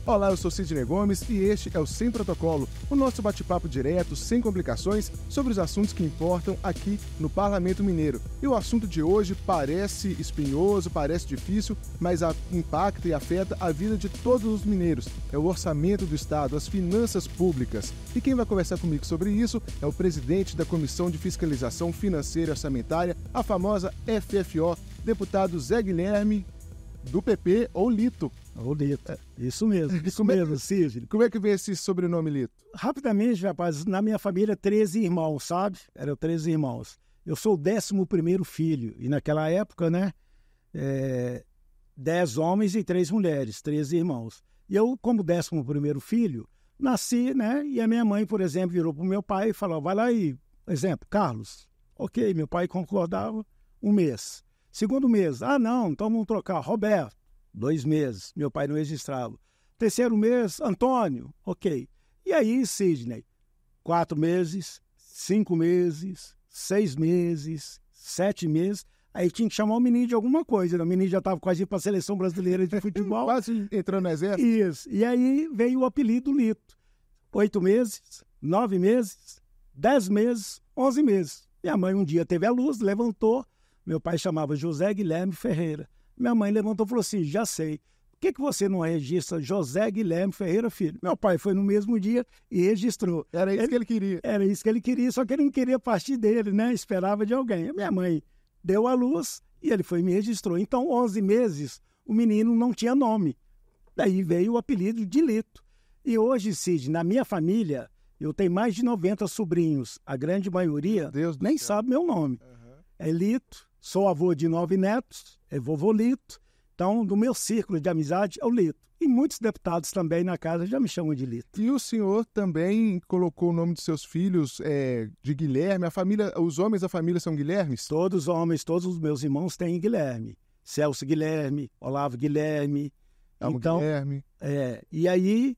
Olá, eu sou Sidney Gomes e este é o Sem Protocolo, o nosso bate-papo direto, sem complicações, sobre os assuntos que importam aqui no Parlamento Mineiro. E o assunto de hoje parece espinhoso, parece difícil, mas impacta e afeta a vida de todos os mineiros. É o orçamento do Estado, as finanças públicas. E quem vai conversar comigo sobre isso é o presidente da Comissão de Fiscalização Financeira e Orçamentária, a famosa FFO, deputado Zé Guilherme, do PP, ou Lito. O Lito, isso mesmo, Sidney. Como é que vem esse sobrenome Lito? Rapidamente, rapaz, na minha família, 13 irmãos, sabe? Eram 13 irmãos. Eu sou o 11º filho, e naquela época, 10 homens e 3 mulheres, 13 irmãos. E eu, como 11º filho, nasci, e a minha mãe, por exemplo, virou para o meu pai e falou, vai lá e, exemplo, Carlos. Ok, meu pai concordava, 1 mês. Segundo mês, não, então vamos trocar, Roberto. 2 meses, meu pai não registrava. 3º mês, Antônio, ok. E aí, Sidney, 4 meses, 5 meses, 6 meses, 7 meses, aí tinha que chamar o menino de alguma coisa, O menino já estava quase indo para a Seleção Brasileira de Futebol. Quase entrando no exército. Isso, e aí veio o apelido Lito. 8 meses, 9 meses, 10 meses, 11 meses. Minha mãe um dia teve a luz, levantou, meu pai chamava José Guilherme Ferreira. Minha mãe levantou e falou assim, já sei, por que você não registra José Guilherme Ferreira Filho? Meu pai foi no mesmo dia e registrou. Era isso que ele queria. Era isso que ele queria, só que ele não queria partir dele, Esperava de alguém. A minha mãe deu a luz e ele foi e me registrou. Então, 11 meses, o menino não tinha nome. Daí veio o apelido de Lito. E hoje, Cid, na minha família, eu tenho mais de 90 sobrinhos. A grande maioria nem sabe meu nome. Uhum. É Lito. Sou avô de 9 netos, é vovô Lito. Então, do meu círculo de amizade é o Lito. E muitos deputados também na casa já me chamam de Lito. E o senhor também colocou o nome de seus filhos de Guilherme. Os homens da família são Guilhermes? Todos os homens, todos os meus irmãos têm Guilherme. Celso Guilherme, Olavo Guilherme. Guilherme. E aí,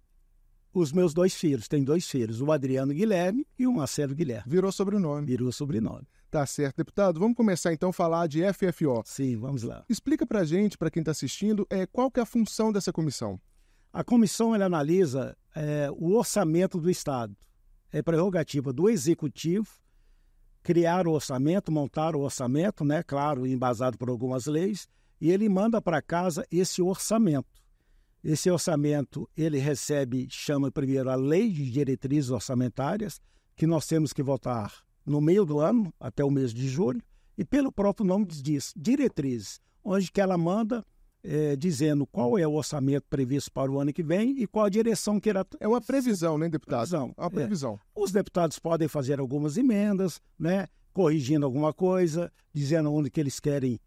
os meus 2 filhos, tem 2 filhos, o Adriano Guilherme e o Marcelo Guilherme. Virou sobrenome. Virou sobrenome. Tá certo, deputado. Vamos começar então a falar de FFO. Sim, vamos lá. Explica pra gente, para quem está assistindo, qual que é a função dessa comissão? A comissão ela analisa o orçamento do Estado. É prerrogativa do Executivo criar o orçamento, montar o orçamento, claro, embasado por algumas leis, e ele manda para casa esse orçamento. Esse orçamento, ele chama primeiro a Lei de Diretrizes Orçamentárias, que nós temos que votar no meio do ano, até o mês de julho, e pelo próprio nome diz, diretrizes, onde que ela manda dizendo qual é o orçamento previsto para o ano que vem e qual a direção que irá... É uma previsão, deputado? Previsão. É uma previsão. Os deputados podem fazer algumas emendas, corrigindo alguma coisa, dizendo onde que eles querem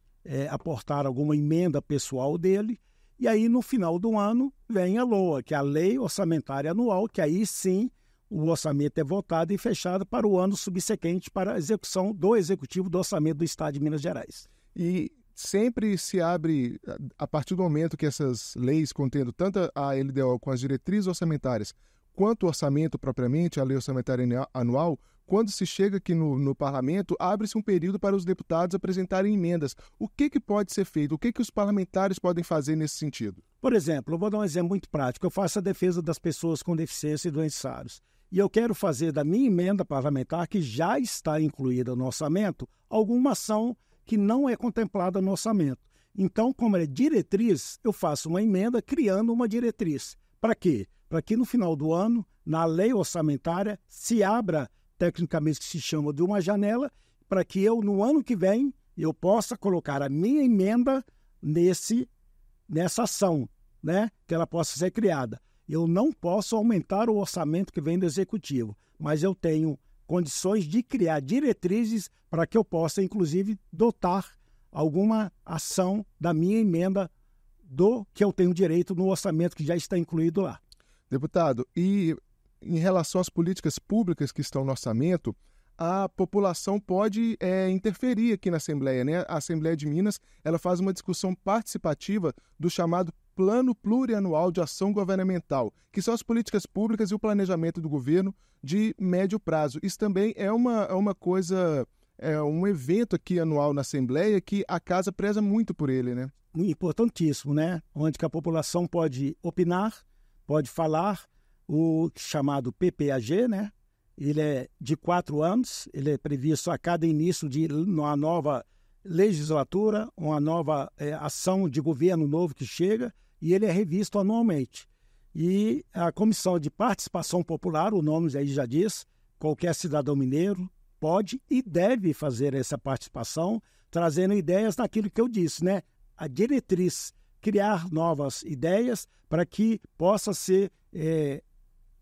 aportar alguma emenda pessoal dele, e aí no final do ano vem a LOA, que é a Lei Orçamentária Anual, que aí sim o orçamento é votado e fechado para o ano subsequente para a execução do Executivo do Orçamento do Estado de Minas Gerais. E sempre se abre, a partir do momento que essas leis contendo tanto a LDO com as diretrizes orçamentárias, quanto o orçamento propriamente, a Lei Orçamentária Anual, quando se chega aqui no Parlamento, abre-se um período para os deputados apresentarem emendas. O que pode ser feito? O que os parlamentares podem fazer nesse sentido? Por exemplo, eu vou dar um exemplo muito prático. Eu faço a defesa das pessoas com deficiência e doentes raros. E eu quero fazer da minha emenda parlamentar, que já está incluída no orçamento, alguma ação que não é contemplada no orçamento. Então, como é diretriz, eu faço uma emenda criando uma diretriz. Para quê? Para que no final do ano, na lei orçamentária, se abra, tecnicamente que se chama de uma janela, para que eu, no ano que vem, eu possa colocar a minha emenda nessa ação, que ela possa ser criada. Eu não posso aumentar o orçamento que vem do Executivo, mas eu tenho condições de criar diretrizes para que eu possa, inclusive, dotar alguma ação da minha emenda do que eu tenho direito no orçamento que já está incluído lá. Deputado, e em relação às políticas públicas que estão no orçamento, a população pode interferir aqui na Assembleia, A Assembleia de Minas, ela faz uma discussão participativa do chamado Plano Plurianual de Ação Governamental, que são as políticas públicas e o planejamento do governo de médio prazo. Isso também é uma coisa, um evento aqui anual na Assembleia que a Casa preza muito por ele, Importantíssimo, onde que a população pode opinar, pode falar, o chamado PPAG, né? Ele é de 4 anos, ele é previsto a cada início de uma nova legislatura, uma nova ação de governo novo que chega, e ele é revisto anualmente. E a Comissão de Participação Popular, o nome aí já diz, qualquer cidadão mineiro pode e deve fazer essa participação, trazendo ideias daquilo que eu disse, né? A diretriz, criar novas ideias para que possa ser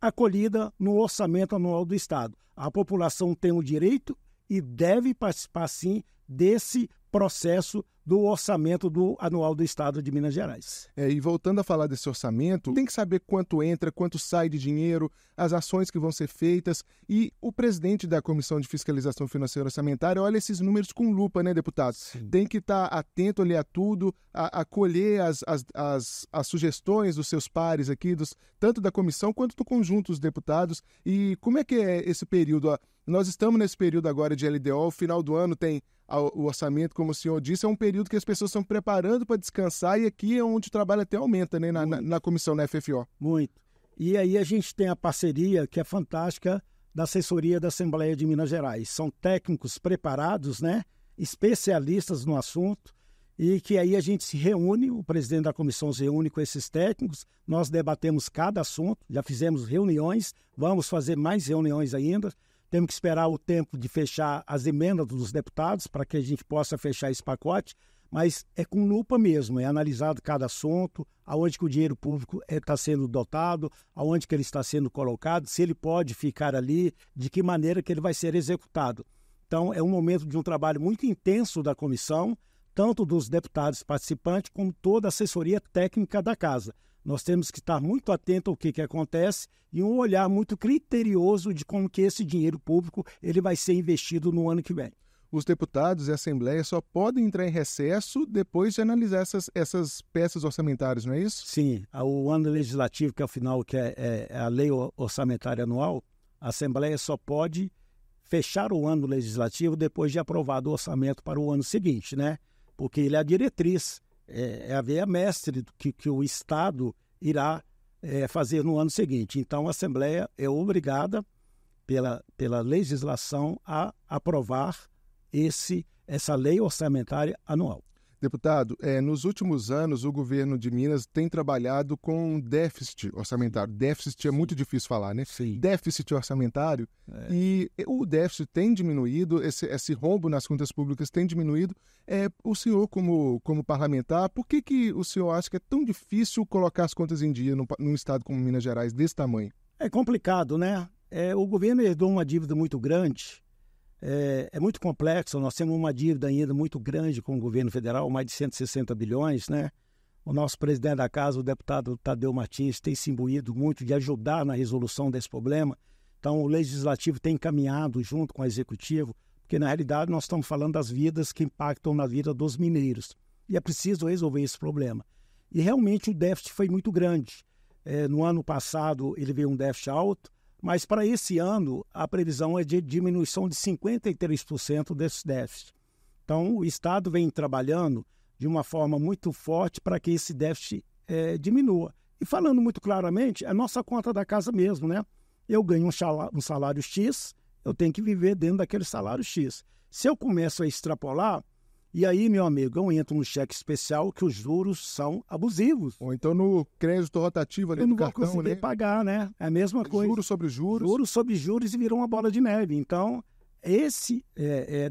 acolhida no orçamento anual do Estado. A população tem o direito e deve participar, sim, desse processo do orçamento anual do Estado de Minas Gerais. E voltando a falar desse orçamento, tem que saber quanto entra, quanto sai de dinheiro, as ações que vão ser feitas. E o presidente da Comissão de Fiscalização Financeira Orçamentária olha esses números com lupa, né, deputado? Sim. Tem que estar atento ali a tudo, a colher as sugestões dos seus pares aqui, tanto da comissão quanto do conjunto dos deputados. E como é que é esse período? Nós estamos nesse período agora de LDO, o final do ano tem o orçamento, como o senhor disse, é um período que as pessoas estão preparando para descansar, e aqui é onde o trabalho até aumenta, né, na comissão, na FFO. Muito. E aí a gente tem a parceria, que é fantástica, da assessoria da Assembleia de Minas Gerais. São técnicos preparados, né, especialistas no assunto, e que aí a gente se reúne, o presidente da comissão se reúne com esses técnicos, nós debatemos cada assunto, já fizemos reuniões, vamos fazer mais reuniões ainda. Temos que esperar o tempo de fechar as emendas dos deputados para que a gente possa fechar esse pacote, mas é com lupa mesmo, é analisado cada assunto, aonde que o dinheiro público está sendo dotado, aonde que ele está sendo colocado, se ele pode ficar ali, de que maneira que ele vai ser executado. Então, é um momento de um trabalho muito intenso da comissão, tanto dos deputados participantes, como toda a assessoria técnica da casa. Nós temos que estar muito atentos ao que acontece e um olhar muito criterioso de como que esse dinheiro público ele vai ser investido no ano que vem. Os deputados e a Assembleia só podem entrar em recesso depois de analisar essas peças orçamentárias, não é isso? Sim. O ano legislativo, que é o final, que é a lei orçamentária anual, a Assembleia só pode fechar o ano legislativo depois de aprovado o orçamento para o ano seguinte, né? Porque ele é a diretriz. É a veia mestre que o Estado irá fazer no ano seguinte. Então, a Assembleia é obrigada, pela legislação, a aprovar essa lei orçamentária anual. Deputado, nos últimos anos o governo de Minas tem trabalhado com déficit orçamentário. Déficit é muito difícil falar, né? Sim. Déficit orçamentário. E o déficit tem diminuído, esse rombo nas contas públicas tem diminuído. O senhor, como parlamentar, por que o senhor acha que é tão difícil colocar as contas em dia num estado como Minas Gerais, desse tamanho? É complicado, né? O governo herdou uma dívida muito grande. É muito complexo, nós temos uma dívida ainda muito grande com o governo federal, mais de 160 bilhões, né? O nosso presidente da casa, o deputado Tadeu Martins, tem se imbuído muito de ajudar na resolução desse problema. Então, o Legislativo tem caminhado junto com o Executivo, porque, na realidade, nós estamos falando das vidas que impactam na vida dos mineiros. E é preciso resolver esse problema. E, realmente, o déficit foi muito grande. No ano passado, ele veio um déficit alto, mas para esse ano a previsão é de diminuição de 53% desse déficit. Então o Estado vem trabalhando de uma forma muito forte para que esse déficit diminua. E falando muito claramente, é a nossa conta da casa mesmo, né? Eu ganho um salário X, eu tenho que viver dentro daquele salário X. Se eu começo a extrapolar, e aí, meu amigo, eu entro no cheque especial que os juros são abusivos. Ou então no crédito rotativo ali do cartão, né? Eu não vou conseguir pagar, né? É a mesma coisa. Juros sobre juros. Juros sobre juros e virou uma bola de neve. Então,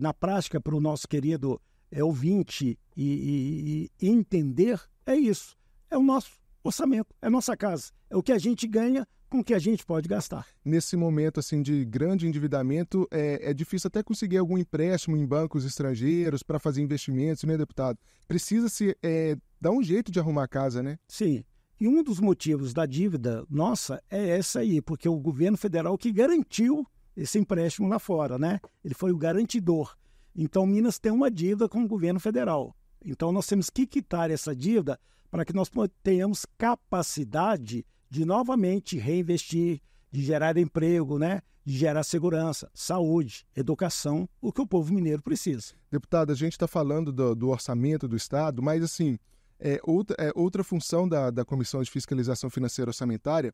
na prática, para o nosso querido ouvinte e entender, é isso. É o nosso orçamento, é a nossa casa. É o que a gente ganha com o que a gente pode gastar. Nesse momento assim de grande endividamento, é difícil até conseguir algum empréstimo em bancos estrangeiros para fazer investimentos, né, deputado? Precisa-se dar um jeito de arrumar a casa, né? Sim. E um dos motivos da dívida nossa é essa aí, porque o governo federal que garantiu esse empréstimo lá fora, né? Ele foi o garantidor. Então, Minas tem uma dívida com o governo federal. Então, nós temos que quitar essa dívida para que nós tenhamos capacidade de novamente reinvestir, de gerar emprego, né? De gerar segurança, saúde, educação, o que o povo mineiro precisa. Deputado, a gente está falando do orçamento do Estado, mas assim, Outra função da Comissão de Fiscalização Financeira Orçamentária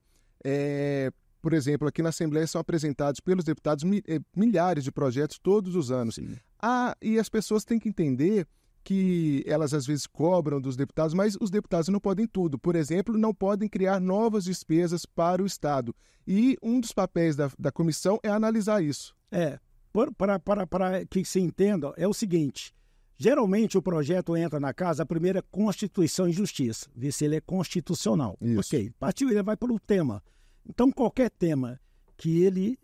por exemplo, aqui na Assembleia são apresentados pelos deputados milhares de projetos todos os anos. E as pessoas têm que entender que elas às vezes cobram dos deputados, mas os deputados não podem tudo. Por exemplo, não podem criar novas despesas para o Estado. E um dos papéis da comissão é analisar isso. Para que se entenda, é o seguinte: geralmente o projeto entra na casa, a primeira é Constituição e Justiça, ver se ele é constitucional. Isso. Ok, partiu, ele vai para o tema. Então, qualquer tema que ele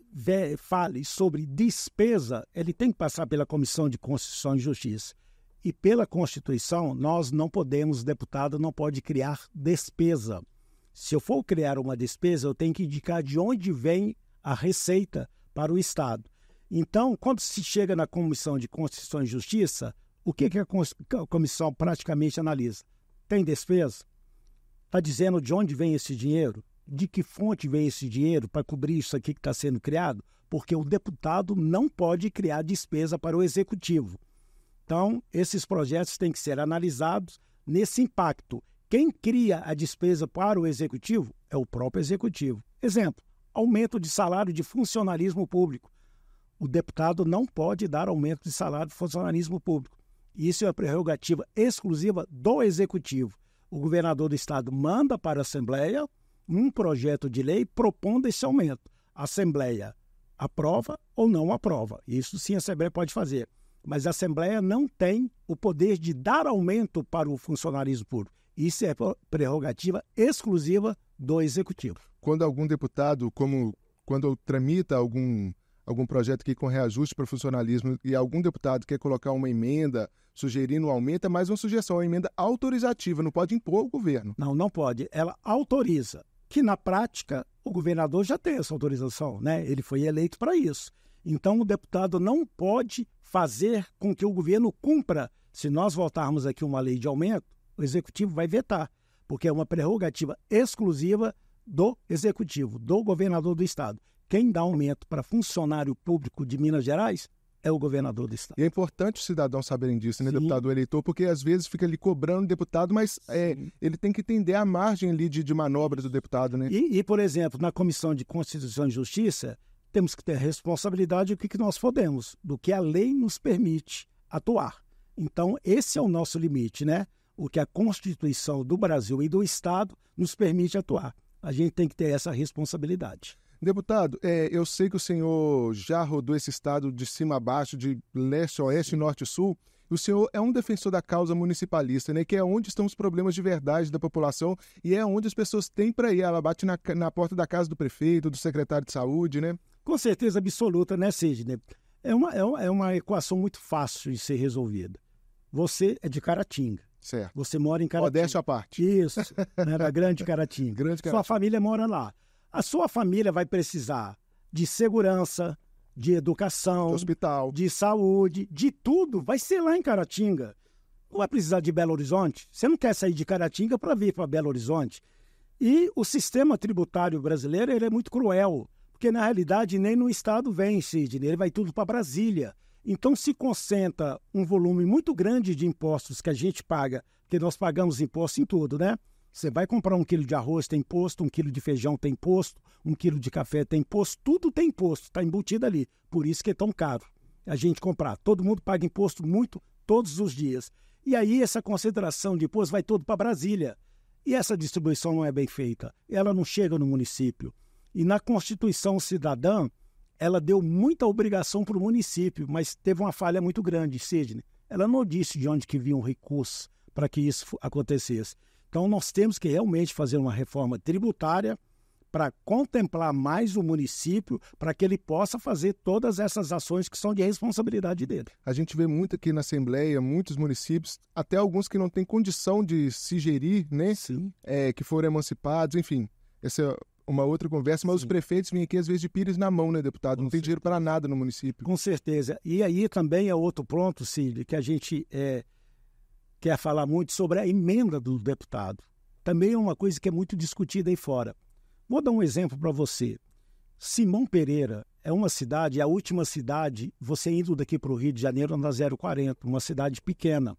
fale sobre despesa, ele tem que passar pela Comissão de Constituição e Justiça. E pela Constituição, nós não podemos, deputado não pode criar despesa. Se eu for criar uma despesa, eu tenho que indicar de onde vem a receita para o Estado. Então, quando se chega na Comissão de Constituição e Justiça, o que a comissão praticamente analisa? Tem despesa? Está dizendo de onde vem esse dinheiro? De que fonte vem esse dinheiro para cobrir isso aqui que está sendo criado? Porque o deputado não pode criar despesa para o Executivo. Então, esses projetos têm que ser analisados nesse impacto. Quem cria a despesa para o Executivo é o próprio Executivo. Exemplo, aumento de salário de funcionalismo público. O deputado não pode dar aumento de salário de funcionalismo público. Isso é a prerrogativa exclusiva do Executivo. O governador do Estado manda para a Assembleia um projeto de lei propondo esse aumento. A Assembleia aprova ou não aprova. Isso sim a Assembleia pode fazer. Mas a Assembleia não tem o poder de dar aumento para o funcionalismo público. Isso é prerrogativa exclusiva do Executivo. Quando algum deputado, quando tramita algum projeto aqui com reajuste para o funcionalismo e algum deputado quer colocar uma emenda sugerindo um aumento, é mais uma sugestão, uma emenda autorizativa, não pode impor o governo. Não pode. Ela autoriza, que na prática o governador já tem essa autorização, né? Ele foi eleito para isso. Então o deputado não pode fazer com que o governo cumpra. Se nós votarmos aqui uma lei de aumento, o Executivo vai vetar, porque é uma prerrogativa exclusiva do Executivo, do governador do Estado. Quem dá aumento para funcionário público de Minas Gerais é o governador do Estado. E é importante os cidadãos saberem disso, né, deputado eleitor, porque às vezes fica ali cobrando o deputado, mas ele tem que entender a margem ali de manobra do deputado, né? E, por exemplo, na Comissão de Constituição e Justiça, temos que ter responsabilidade do que nós podemos, do que a lei nos permite atuar. Então, esse é o nosso limite, né? O que a Constituição do Brasil e do Estado nos permite atuar. A gente tem que ter essa responsabilidade. Deputado, eu sei que o senhor já rodou esse estado de cima a baixo, de leste a oeste, norte e sul. O senhor é um defensor da causa municipalista, né? Que é onde estão os problemas de verdade da população e é onde as pessoas têm para ir. Ela bate na porta da casa do prefeito, do secretário de saúde, né? Com certeza absoluta, né, Sidney? É uma equação muito fácil de ser resolvida. Você é de Caratinga. Certo. Você mora em Caratinga. Modéstia à parte. Isso, né, da Grande Caratinga. Sua família mora lá. A sua família vai precisar de segurança, de educação, de hospital, de saúde, de tudo. Vai ser lá em Caratinga. Não vai precisar de Belo Horizonte. Você não quer sair de Caratinga para vir para Belo Horizonte. E o sistema tributário brasileiro ele é muito cruel, porque na realidade nem no estado vem, Sidney, ele vai tudo para Brasília. Então se concentra um volume muito grande de impostos que a gente paga, porque nós pagamos imposto em tudo, né? Você vai comprar 1 quilo de arroz, tem imposto, 1 quilo de feijão tem imposto, 1 quilo de café tem imposto, tudo tem imposto, está embutido ali. Por isso que é tão caro a gente comprar. Todo mundo paga imposto muito, todos os dias. E aí essa concentração de imposto vai todo para Brasília. E essa distribuição não é bem feita, ela não chega no município. E na Constituição Cidadã, ela deu muita obrigação para o município, mas teve uma falha muito grande, Sidney. Ela não disse de onde que vinha o recurso para que isso acontecesse. Então, nós temos que realmente fazer uma reforma tributária para contemplar mais o município, para que ele possa fazer todas essas ações que são de responsabilidade dele. A gente vê muito aqui na Assembleia, muitos municípios, até alguns que não têm condição de se gerir, né? Sim. Que foram emancipados, enfim. Essa é uma outra conversa, mas Sim. Os prefeitos vêm aqui às vezes de pires na mão, né, deputado? Não tem dinheiro para nada no município. Com certeza. E aí também é outro ponto, Cílio, que a gente quer falar muito sobre a emenda do deputado. Também é uma coisa que é muito discutida aí fora. Vou dar um exemplo para você. Simão Pereira é uma cidade, a última cidade, você indo daqui para o Rio de Janeiro, na 040, uma cidade pequena.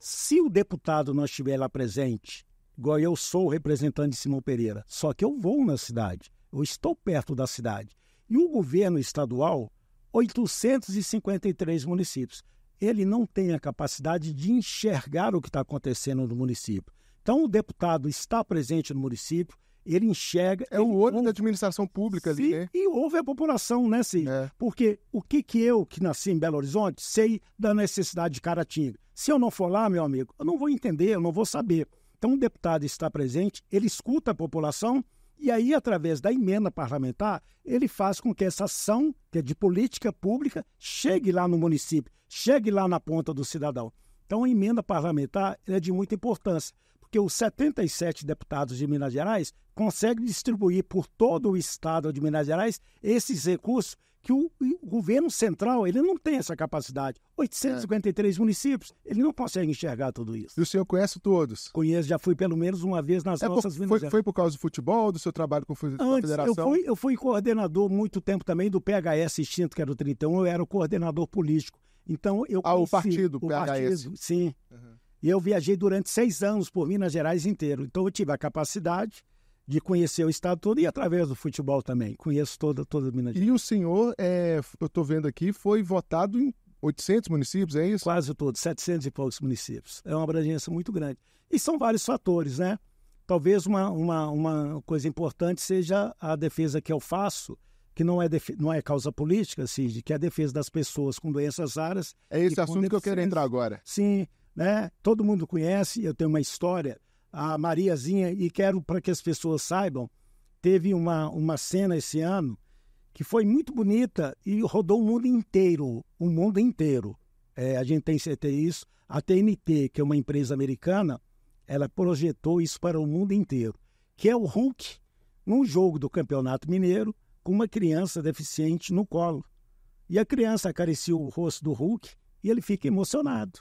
Se o deputado não estiver lá presente, igual eu sou o representante de Simão Pereira, só que eu vou na cidade, eu estou perto da cidade. E o governo estadual, 853 municípios, ele não tem a capacidade de enxergar o que está acontecendo no município. Então, o deputado está presente no município, ele enxerga... É o olho da administração pública ali, né? E ouve a população, né, Cid? Porque o que eu, que nasci em Belo Horizonte, sei da necessidade de Caratinga. Se eu não for lá, meu amigo, eu não vou entender, eu não vou saber. Então, o deputado está presente, ele escuta a população e aí, através da emenda parlamentar, ele faz com que essa ação, que é de política pública, chegue lá no município, chegue lá na ponta do cidadão. Então, a emenda parlamentar é de muita importância, porque os 77 deputados de Minas Gerais conseguem distribuir por todo o estado de Minas Gerais esses recursos que o governo central ele não tem essa capacidade. 853 municípios, ele não consegue enxergar tudo isso. E o senhor conhece todos? Conheço, já fui pelo menos uma vez nas nossas Minas Gerais. Foi por causa do futebol, do seu trabalho com a federação? Eu fui coordenador muito tempo também do PHS extinto, que era o 31, eu era o coordenador político. Então, eu conheci, o partido, o PHS. Partido, sim. E eu viajei durante 6 anos por Minas Gerais inteiro. Então, eu tive a capacidade de conhecer o estado todo e através do futebol também. Conheço toda Minas Gerais. E o senhor, eu estou vendo aqui, foi votado em 800 municípios, é isso? Quase todos, 700 e poucos municípios. É uma abrangência muito grande. E são vários fatores, né? Talvez uma coisa importante seja a defesa que eu faço, que não é causa política, Cid, que é a defesa das pessoas com doenças raras. É esse assunto que eu quero entrar agora. Sim, né? Todo mundo conhece, eu tenho uma história, a Mariazinha, e quero para que as pessoas saibam, teve uma cena esse ano que foi muito bonita e rodou o mundo inteiro, a gente tem certeza disso. A TNT, que é uma empresa americana, ela projetou isso para o mundo inteiro, que é o Hulk, num jogo do Campeonato Mineiro, com uma criança deficiente no colo. E a criança acaricia o rosto do Hulk e ele fica emocionado.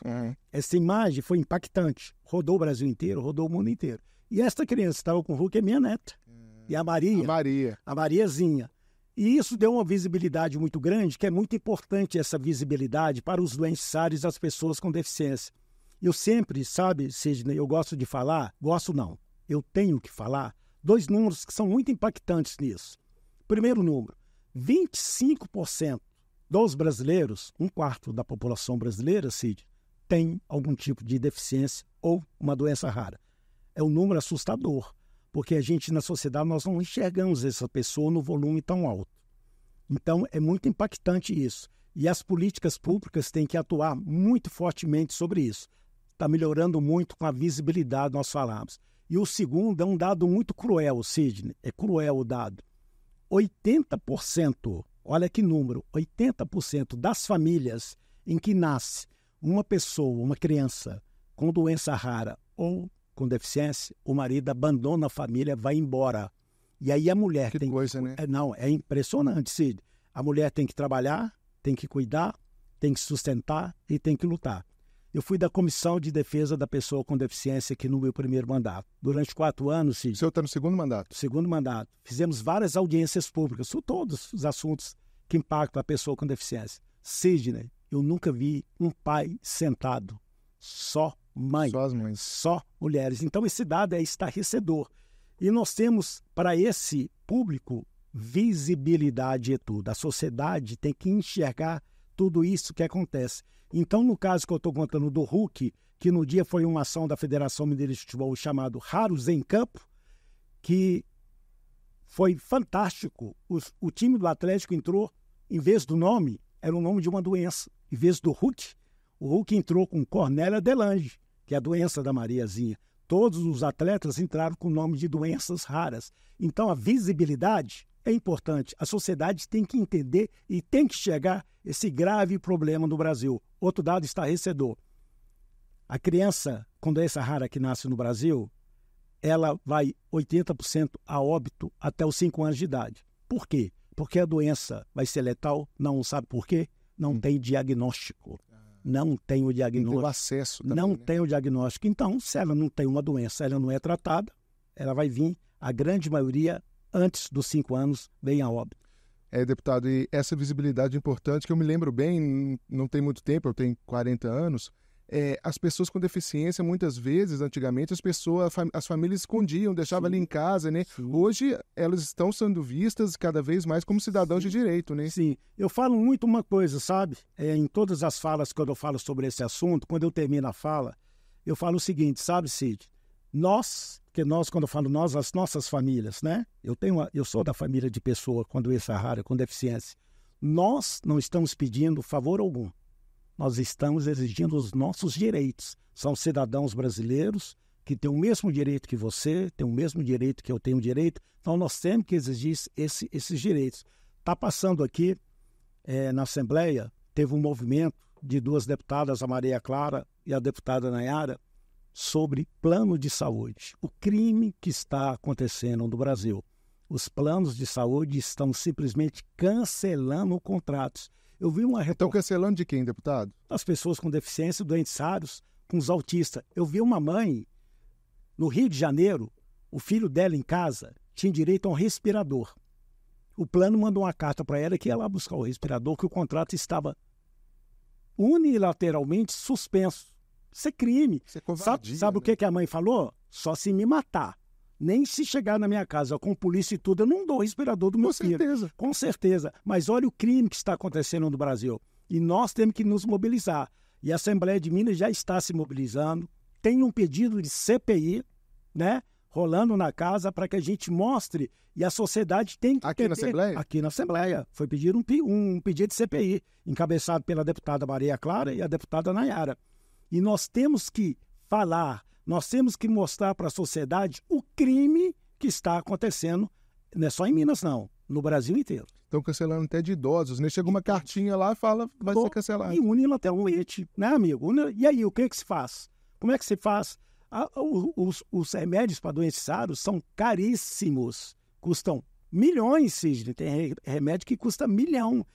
Essa imagem foi impactante. Rodou o Brasil inteiro, rodou o mundo inteiro. E esta criança que estava com o Hulk é minha neta. E a Mariazinha. E isso deu uma visibilidade muito grande, que é muito importante essa visibilidade para os doentes raros e as pessoas com deficiência. Eu sempre, sabe, Sidney, eu gosto de falar, eu tenho que falar 2 números que são muito impactantes nisso. Primeiro número, 25% dos brasileiros, 1/4 da população brasileira, Cid, tem algum tipo de deficiência ou uma doença rara. É um número assustador, porque a gente na sociedade nós não enxergamos essa pessoa no volume tão alto. Então é muito impactante isso. E as políticas públicas têm que atuar muito fortemente sobre isso. Está melhorando muito com a visibilidade, nós falamos. E o segundo é um dado muito cruel, Sidney. É cruel o dado. 80%, olha que número, 80% das famílias em que nasce uma pessoa, uma criança com doença rara ou com deficiência, o marido abandona a família, vai embora. E aí a mulher tem coisa, né? É impressionante, Cid. A mulher tem que trabalhar, tem que cuidar, tem que sustentar e tem que lutar. Eu fui da Comissão de Defesa da Pessoa com Deficiência aqui no meu primeiro mandato. Durante 4 anos, Cid. O senhor está no segundo mandato? Segundo mandato. Fizemos várias audiências públicas sobre todos os assuntos que impactam a pessoa com deficiência. Sidney, eu nunca vi um pai sentado. Só mãe. Só as mães. Só mulheres. Então, esse dado é estarrecedor. E nós temos, para esse público, visibilidade e tudo. A sociedade tem que enxergar tudo isso que acontece. Então, no caso que eu estou contando do Hulk, que no dia foi uma ação da Federação Mineira de Futebol chamado Raros em Campo, que foi fantástico. O time do Atlético entrou, em vez do nome, era o nome de uma doença. Em vez do Hulk, o Hulk entrou com Cornélia Delange, que é a doença da Mariazinha. Todos os atletas entraram com o nome de doenças raras. Então, a visibilidade é importante. A sociedade tem que entender e tem que chegar esse grave problema no Brasil. Outro dado estarrecedor. A criança com doença rara que nasce no Brasil, ela vai 80% a óbito até os 5 anos de idade. Por quê? Porque a doença vai ser letal? Não sabe por quê? Não tem diagnóstico. Não tem o diagnóstico. Não tem o acesso também, não tem o diagnóstico. Então, se ela não tem uma doença, ela não é tratada, ela vai vir, a grande maioria, antes dos 5 anos, vem a óbito. Deputado, e essa visibilidade importante, que eu me lembro bem, não tem muito tempo, eu tenho 40 anos, as pessoas com deficiência, muitas vezes, antigamente, as famílias escondiam, deixavam ali em casa, né? Sim. Hoje, elas estão sendo vistas cada vez mais como cidadãos de direito, né? Sim, eu falo muito uma coisa, sabe? Em todas as falas, quando eu falo sobre esse assunto, quando eu termino a fala, eu falo o seguinte, sabe, Cid? Quando eu falo nós, as nossas famílias, né? Eu sou da família de pessoa com doença rara, com deficiência. Nós não estamos pedindo favor algum. Nós estamos exigindo os nossos direitos. São cidadãos brasileiros que têm o mesmo direito que você, têm o mesmo direito que eu tenho direito. Então, nós temos que exigir esses direitos. Está passando aqui, na Assembleia, teve um movimento de duas deputadas, a Maria Clara e a deputada Nayara, sobre plano de saúde. O crime que está acontecendo no Brasil. Os planos de saúde estão simplesmente cancelando contratos. Eu vi uma Estão cancelando de quem, deputado? As pessoas com deficiência, doentes raros, com os autistas. Eu vi uma mãe, no Rio de Janeiro, o filho dela em casa tinha direito a um respirador. O plano mandou uma carta para ela que ia lá buscar o respirador, que o contrato estava unilateralmente suspenso. Isso é crime. Isso é covardia, sabe o que a mãe falou? Só se me matar. Nem se chegar na minha casa com polícia e tudo, eu não dou o respirador do meu filho. Com certeza. Com certeza. Mas olha o crime que está acontecendo no Brasil. E nós temos que nos mobilizar. E a Assembleia de Minas já está se mobilizando. Tem um pedido de CPI, né? Rolando na casa para que a gente mostre. E a sociedade tem que Aqui na Assembleia? Aqui na Assembleia. Foi pedido um pedido de CPI, encabeçado pela deputada Maria Clara e a deputada Nayara. E nós temos que falar, nós temos que mostrar para a sociedade o crime que está acontecendo, não é só em Minas, não, no Brasil inteiro. Estão cancelando até de idosos, né? Chega uma cartinha lá e fala, vai ser cancelado. E unilateralmente, né, amigo? E aí, o que se faz? Como é que se faz? Os remédios para doentes raros são caríssimos, custam milhões, Sidney. Tem remédio que custa R$ 1 milhão.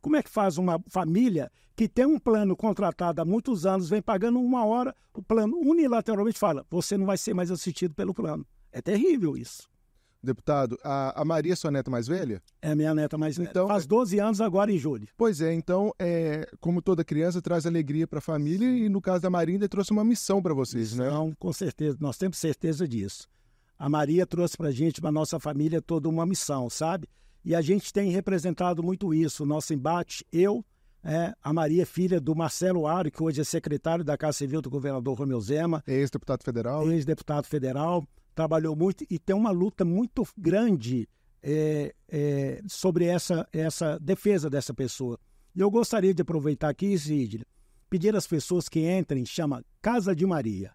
Como é que faz uma família que tem um plano contratado há muitos anos, vem pagando uma hora, o plano unilateralmente fala, você não vai ser mais assistido pelo plano. É terrível isso. Deputado, a Maria é sua neta mais velha? É a minha neta mais velha. Então, faz 12 anos agora em julho. Pois é, então, como toda criança, traz alegria para a família e no caso da Maria ainda trouxe uma missão para vocês, né? Não, com certeza, nós temos certeza disso. A Maria trouxe para a gente, para a nossa família, toda uma missão, sabe? E a gente tem representado muito isso. O nosso embate, a Maria, filha do Marcelo Aro, que hoje é secretário da Casa Civil do governador Romeu Zema. Ex-deputado federal. Ex-deputado federal. Trabalhou muito e tem uma luta muito grande sobre essa defesa dessa pessoa. E eu gostaria de aproveitar aqui, Sidney, pedir às pessoas que entrem, chama Casa de Maria.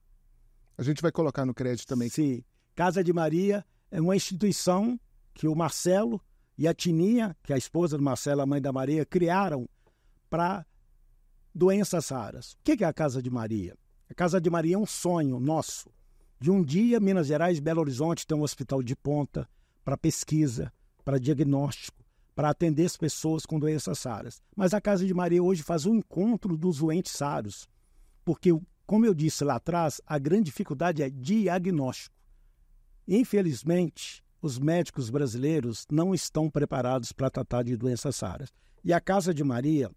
A gente vai colocar no crédito também. Sim. Casa de Maria é uma instituição que o Marcelo e a Tininha, que é a esposa do Marcelo, a mãe da Maria, criaram para doenças raras. O que é a Casa de Maria? A Casa de Maria é um sonho nosso. De um dia, Minas Gerais, Belo Horizonte, tem um hospital de ponta para pesquisa, para diagnóstico, para atender as pessoas com doenças raras. Mas a Casa de Maria hoje faz um encontro dos doentes raros, porque, como eu disse lá atrás, a grande dificuldade é diagnóstico. Infelizmente, os médicos brasileiros não estão preparados para tratar de doenças raras. E a Casa de Maria,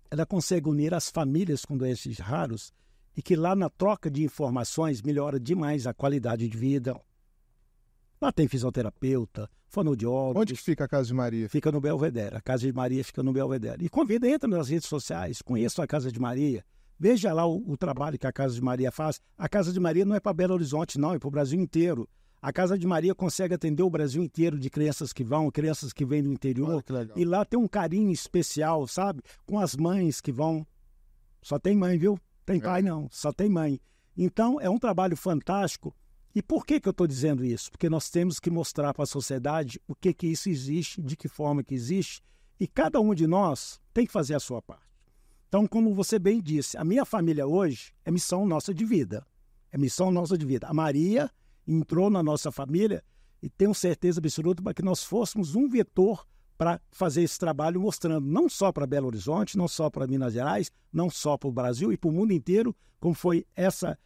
ela consegue unir as famílias com doenças raros e que lá na troca de informações melhora demais a qualidade de vida. Lá tem fisioterapeuta, fonoaudiólogo. Onde que fica a Casa de Maria? Fica no Belvedere. A Casa de Maria fica no Belvedere. E convida, entra nas redes sociais, conheça a Casa de Maria, veja lá o trabalho que a Casa de Maria faz. A Casa de Maria não é para Belo Horizonte, não, é para o Brasil inteiro. A Casa de Maria consegue atender o Brasil inteiro de crianças que vêm do interior. Olha que legal. E lá tem um carinho especial, sabe? Com as mães que vão. Só tem mãe, viu? Tem pai não, só tem mãe. Então, é um trabalho fantástico. E por que eu estou dizendo isso? Porque nós temos que mostrar para a sociedade o que isso existe, de que forma que existe, e cada um de nós tem que fazer a sua parte. Então, como você bem disse, a minha família hoje é missão nossa de vida. É missão nossa de vida. A Maria entrou na nossa família e tenho certeza absoluta para que nós fôssemos um vetor para fazer esse trabalho, mostrando não só para Belo Horizonte, não só para Minas Gerais, não só para o Brasil e para o mundo inteiro, como foi essa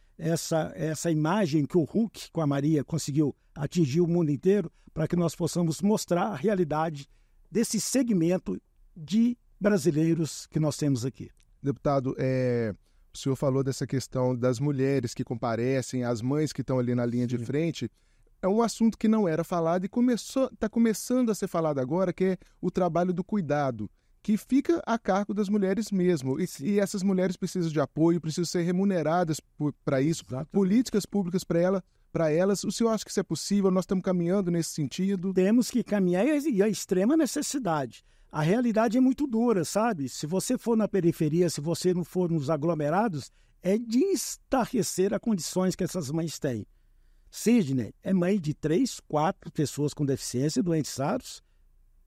imagem que o Hulk com a Maria conseguiu atingir o mundo inteiro, para que nós possamos mostrar a realidade desse segmento de brasileiros que nós temos aqui. Deputado, O senhor falou dessa questão das mulheres que comparecem, as mães que estão ali na linha de frente. É um assunto que não era falado e está começando a ser falado agora, que é o trabalho do cuidado, que fica a cargo das mulheres mesmo. E essas mulheres precisam de apoio, precisam ser remuneradas para isso, políticas públicas para elas. O senhor acha que isso é possível? Nós estamos caminhando nesse sentido? Temos que caminhar e a extrema necessidade. A realidade é muito dura, sabe? Se você for na periferia, se você não for nos aglomerados, é de estarrecer as condições que essas mães têm. Sidney é mãe de 3, 4 pessoas com deficiência e doentes raros.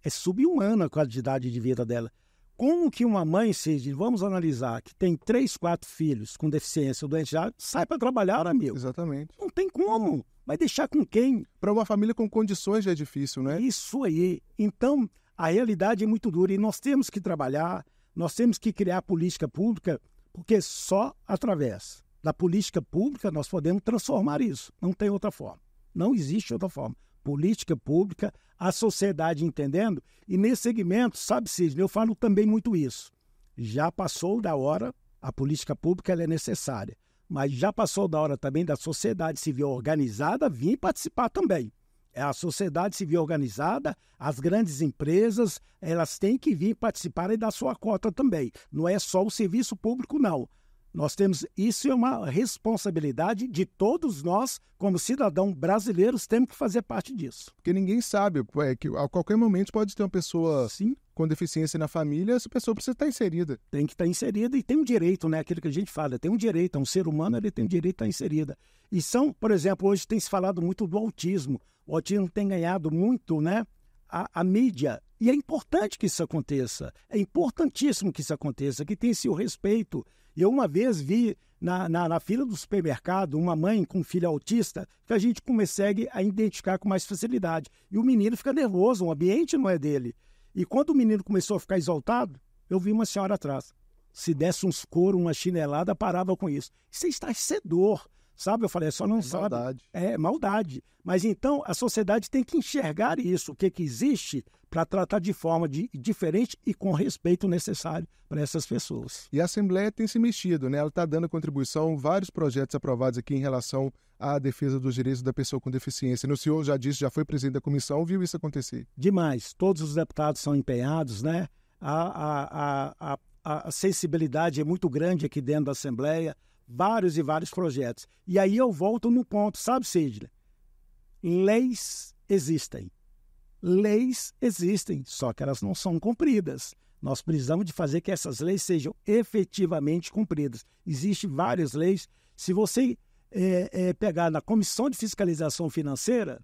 É subhumana a qualidade de vida dela. Como que uma mãe, Sidney, vamos analisar, que tem 3, 4 filhos com deficiência ou doentes raros, sai para trabalhar, amigo? Exatamente. Não tem como. Vai deixar com quem? Para uma família com condições já é difícil, né? Isso aí. Então, a realidade é muito dura e nós temos que trabalhar, nós temos que criar política pública, porque só através da política pública nós podemos transformar isso. Não tem outra forma. Não existe outra forma. Política pública, a sociedade entendendo. E nesse segmento, sabe, Sidney, eu falo também muito isso. Já passou da hora, a política pública ela é necessária, mas já passou da hora também da sociedade civil organizada vir participar também. É a sociedade civil organizada, as grandes empresas, elas têm que vir participar e dar sua cota também. Não é só o serviço público, não. Nós temos, isso é uma responsabilidade de todos nós, como cidadãos brasileiros, temos que fazer parte disso. Porque ninguém sabe, que a qualquer momento pode ter uma pessoa com deficiência na família, essa pessoa precisa estar inserida. Tem que estar inserida e tem um direito, né? Aquilo que a gente fala, tem um direito, é um ser humano, ele tem o direito de estar inserida. E são, por exemplo, hoje tem se falado muito do autismo. O autismo tem ganhado muito, né? A mídia. E é importante que isso aconteça. É importantíssimo que isso aconteça, que tenha-se o respeito. Eu uma vez vi na fila do supermercado uma mãe com um filho autista que a gente consegue a identificar com mais facilidade. E o menino fica nervoso, o ambiente não é dele. E quando o menino começou a ficar exaltado, eu vi uma senhora atrás. Se desse uns coros, uma chinelada, parava com isso. Isso é estarrecedor, sabe? Eu falei, só não sabe. Maldade. É maldade. Mas então a sociedade tem que enxergar isso, o que existe, para tratar de forma diferente e com respeito necessário para essas pessoas. E a Assembleia tem se mexido, né? Ela está dando contribuição, vários projetos aprovados aqui em relação à defesa dos direitos da pessoa com deficiência. O senhor já disse, já foi presidente da comissão, viu isso acontecer? Demais. Todos os deputados são empenhados, né? A sensibilidade é muito grande aqui dentro da Assembleia, vários e vários projetos. E aí eu volto no ponto, sabe, Sidney? Leis existem, só que elas não são cumpridas. Nós precisamos de fazer que essas leis sejam efetivamente cumpridas. Existem várias leis. Se você pegar na Comissão de Fiscalização Financeira,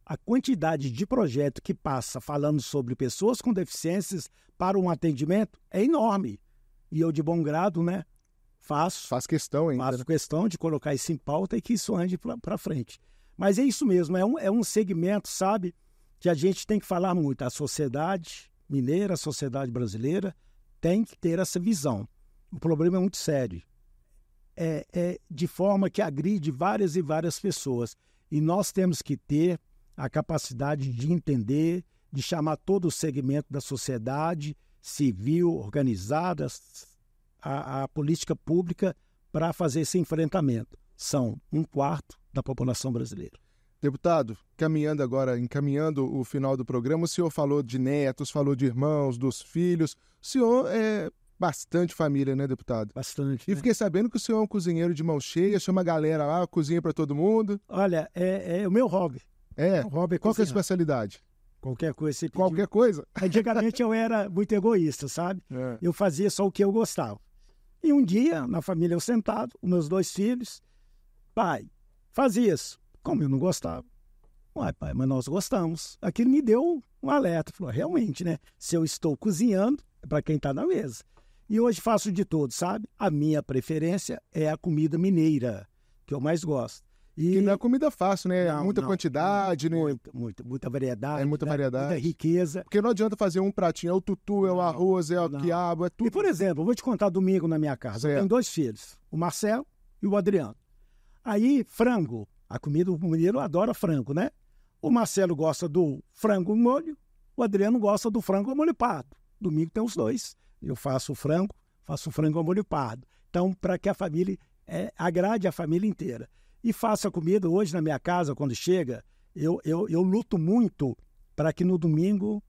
a quantidade de projeto que passa falando sobre pessoas com deficiências para um atendimento é enorme. E eu, de bom grado, né, faço questão de colocar isso em pauta e que isso ande para frente. Mas é isso mesmo, é um segmento, sabe, que a gente tem que falar muito. A sociedade mineira, a sociedade brasileira tem que ter essa visão. O problema é muito sério. É de forma que agride várias e várias pessoas. E nós temos que ter a capacidade de entender, de chamar todo o segmento da sociedade civil, organizada, a política pública para fazer esse enfrentamento. São 1/4 da população brasileira. Deputado, encaminhando o final do programa, o senhor falou de netos, falou de irmãos, dos filhos. O senhor é bastante família, né, deputado? Bastante. E fiquei sabendo que o senhor é um cozinheiro de mão cheia, chama a galera lá, cozinha para todo mundo. Olha, é o meu hobby. O hobby qual que é a especialidade? Qualquer coisa. Qualquer coisa? Antigamente eu era muito egoísta, sabe? Eu fazia só o que eu gostava. E um dia, na família, eu sentado, os meus 2 filhos, pai, faz isso. Como eu não gostava. Uai, pai, mas nós gostamos. Aquilo me deu um alerta. Falou, realmente, né? Se eu estou cozinhando, é para quem está na mesa. E hoje faço de tudo, sabe? A minha preferência é a comida mineira, que eu mais gosto. Que não é comida fácil, né? Muita quantidade, né? Muita variedade. É muita variedade. Muita riqueza. Porque não adianta fazer um pratinho, é o tutu, é o arroz, é o quiabo, é tudo. E, por exemplo, eu vou te contar domingo na minha casa. Eu tenho 2 filhos, o Marcelo e o Adriano. Aí, frango. A comida do mineiro adora frango, né? O Marcelo gosta do frango molho, o Adriano gosta do frango ao molho pardo. Domingo tem os 2. Eu faço o frango ao molho pardo. Então, para que a família agrade a família inteira. E faço a comida hoje na minha casa, quando chega, eu luto muito para que no domingo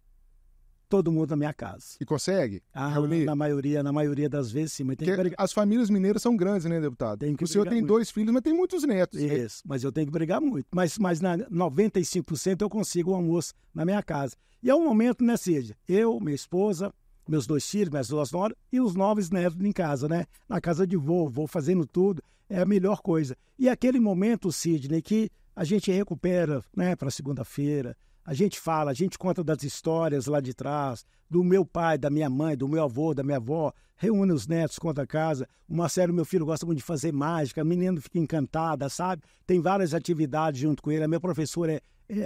todo mundo na minha casa. E consegue reunir? Na maioria das vezes, sim. Mas as famílias mineiras são grandes, né, deputado? O senhor tem 2 filhos, mas tem muitos netos. Isso, né? Mas eu tenho que brigar muito. Mas na 95% eu consigo o almoço na minha casa. E é um momento, né, Cid? Eu, minha esposa, meus 2 filhos, minhas 2 noras e os 9 netos em casa, né? Na casa de vou fazendo tudo. É a melhor coisa. E aquele momento, Sidney, que a gente recupera, né, para segunda-feira. A gente fala, a gente conta das histórias lá de trás, do meu pai, da minha mãe, do meu avô, da minha avó, reúne os netos, conta a casa. O Marcelo, meu filho, gosta muito de fazer mágica, a menina fica encantada, sabe? Tem várias atividades junto com ele. A minha professora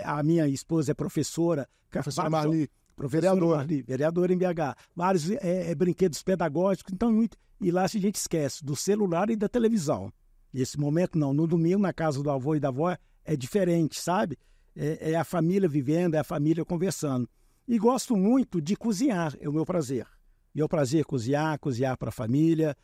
a minha esposa é professora. Professora Marli. Vereadora em BH. Vários brinquedos pedagógicos, então muito. E lá a gente esquece do celular e da televisão. E esse momento não. No domingo, na casa do avô e da avó, é diferente, sabe? É a família vivendo, é a família conversando. E gosto muito de cozinhar, é o meu prazer. Meu prazer é cozinhar para a família.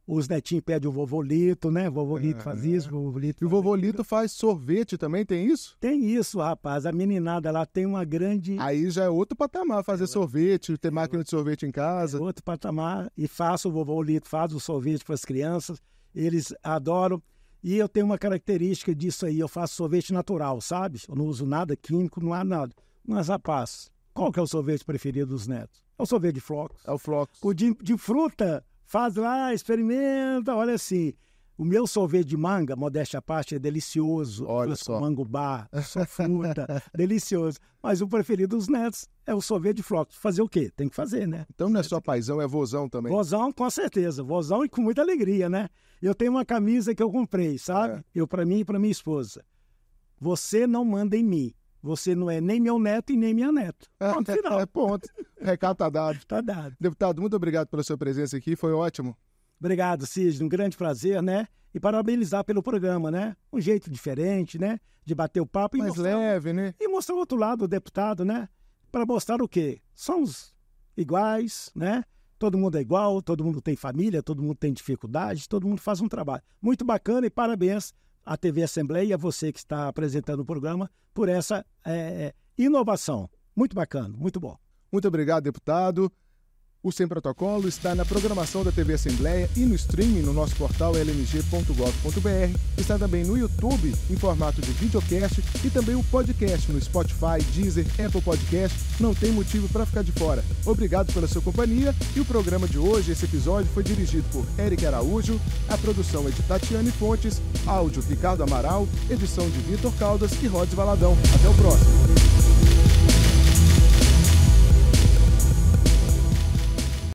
Os netinhos pedem o vovô Lito, né? Vovô Lito faz isso, vovô Lito. E o vovô Lito faz sorvete também, tem isso? Tem isso, rapaz. A meninada lá tem uma grande... Aí já é outro patamar, fazer sorvete, ter máquina de sorvete em casa. Outro patamar. E faço o vovô Lito, faz o sorvete para as crianças. Eles adoram. E eu tenho uma característica disso aí, eu faço sorvete natural, sabe? Eu não uso nada químico, não há nada. Mas, rapaz, qual que é o sorvete preferido dos netos? É o sorvete de flocos. É o flocos. O de fruta, faz lá, experimenta, olha assim. O meu sorvete de manga, modéstia à parte, é delicioso. Olha só. Mangubá, só fruta, delicioso. Mas o preferido dos netos é o sorvete de flocos. Fazer o quê? Tem que fazer, né? Então não é só paizão, é vozão também. Vozão, com certeza. Vozão e com muita alegria, né? Eu tenho uma camisa que eu comprei, sabe? Eu para mim e para minha esposa. Você não manda em mim. Você não é nem meu neto e nem minha neta. Ponto final. Ponto. Recado tá dado. Tá dado. Deputado, muito obrigado pela sua presença aqui, foi ótimo. Obrigado, Cid. Um grande prazer, né? E parabenizar pelo programa, né? Um jeito diferente, né? De bater o papo. Mais leve, né? E mostrar o outro lado do deputado, né? Para mostrar o quê? Somos iguais, né? Todo mundo é igual, todo mundo tem família, todo mundo tem dificuldade, todo mundo faz um trabalho. Muito bacana e parabéns à TV Assembleia e a você que está apresentando o programa por essa inovação. Muito bacana, muito bom. Muito obrigado, deputado. O Sem Protocolo está na programação da TV Assembleia e no streaming no nosso portal lmg.gov.br. Está também no YouTube em formato de videocast e também o podcast no Spotify, Deezer, Apple Podcast. Não tem motivo para ficar de fora. Obrigado pela sua companhia e o programa de hoje, esse episódio, foi dirigido por Eric Araújo, a produção é de Tatiane Fontes, áudio Ricardo Amaral, edição de Vitor Caldas e Rodes Valadão. Até o próximo.